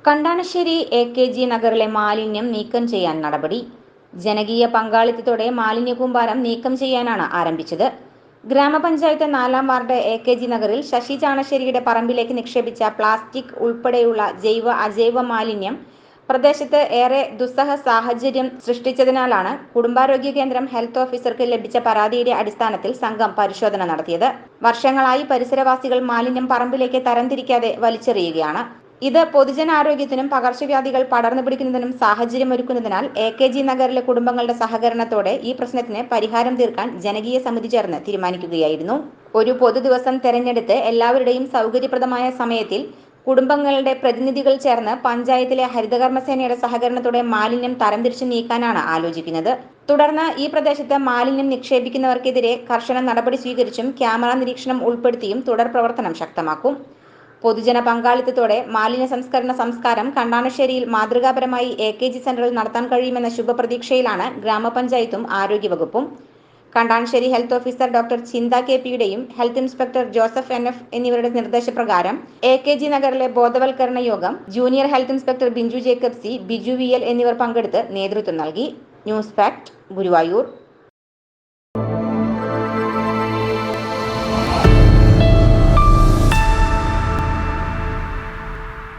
കണ്ടാണശ്ശേരി എ.കെ.ജി. നഗറിലെ മാലിന്യം നീക്കം ചെയ്യാൻ നടപടി. ജനകീയ പങ്കാളിത്തത്തോടെ മാലിന്യ കൂമ്പാരം നീക്കം ചെയ്യാനാണ് ആരംഭിച്ചത്. ഗ്രാമപഞ്ചായത്ത് 4-ാം വാർഡ് എ.കെ.ജി. നഗറിൽ ശശി ചാണശ്ശേരിയുടെ പറമ്പിലേക്ക് നിക്ഷേപിച്ച പ്ലാസ്റ്റിക് ഉൾപ്പെടെയുള്ള ജൈവ-അജൈവ മാലിന്യം പ്രദേശത്ത് ഏറെ ദുസ്സഹ സാഹചര്യം സൃഷ്ടിച്ചതിനാലാണ് കുടുംബാരോഗ്യ കേന്ദ്രം ഹെൽത്ത് ഓഫീസർക്ക് ലഭിച്ച പരാതിയുടെ അടിസ്ഥാനത്തിൽ സംഘം പരിശോധന നടത്തിയത്. വർഷങ്ങളായി പരിസരവാസികൾ മാലിന്യം പറമ്പിലേക്ക് തരംതിരിക്കാതെ വലിച്ചെറിയുകയാണ്. ഇത് പൊതുജനാരോഗ്യത്തിനും പകർച്ചവ്യാധികൾ പടർന്നു പിടിക്കുന്നതിനും സാഹചര്യമൊരുക്കുന്നതിനാൽ എ.കെ.ജി. നഗറിലെ കുടുംബങ്ങളുടെ സഹകരണത്തോടെ ഈ പ്രശ്നത്തിന് പരിഹാരം തീർക്കാൻ ജനകീയ സമിതി ചേർന്ന് തീരുമാനിക്കുകയായിരുന്നു. ഒരു പൊതു ദിവസം തെരഞ്ഞെടുത്ത് എല്ലാവരുടെയും സൗകര്യപ്രദമായ സമയത്തിൽ കുടുംബങ്ങളുടെ പ്രതിനിധികൾ ചേർന്ന് പഞ്ചായത്തിലെ ഹരിതകർമ്മസേനയുടെ സഹകരണത്തോടെ മാലിന്യം തരംതിരിച്ചു നീക്കാനാണ് ആലോചിക്കുന്നത്. തുടർന്ന് ഈ പ്രദേശത്ത് മാലിന്യം നിക്ഷേപിക്കുന്നവർക്കെതിരെ കർശന നടപടി സ്വീകരിച്ചും ക്യാമറ നിരീക്ഷണം ഉൾപ്പെടുത്തിയും തുടർ പ്രവർത്തനം ശക്തമാക്കും. പൊതുജന പങ്കാളിത്തത്തോടെ മാലിന്യ സംസ്കാരം കണ്ടാണശ്ശേരിയിൽ മാതൃകാപരമായി എ.കെ.ജി. സെന്ററിൽ നടത്താൻ കഴിയുമെന്ന ശുഭപ്രതീക്ഷയിലാണ് ഗ്രാമപഞ്ചായത്തും ആരോഗ്യവകുപ്പും. കണ്ടാണശ്ശേരി ഹെൽത്ത് ഓഫീസർ ഡോക്ടർ ചിന്ത കെ.പിയുടെയും ഹെൽത്ത് ഇൻസ്പെക്ടർ ജോസഫ് N.F. എന്നിവരുടെ നിർദ്ദേശപ്രകാരം എ.കെ.ജി. നഗറിലെ ബോധവൽക്കരണ യോഗം junior health inspector Binju Jacob C, Biju VL എന്നിവർ പങ്കെടുത്ത് നേതൃത്വം നൽകി. News fact, Guruvayur.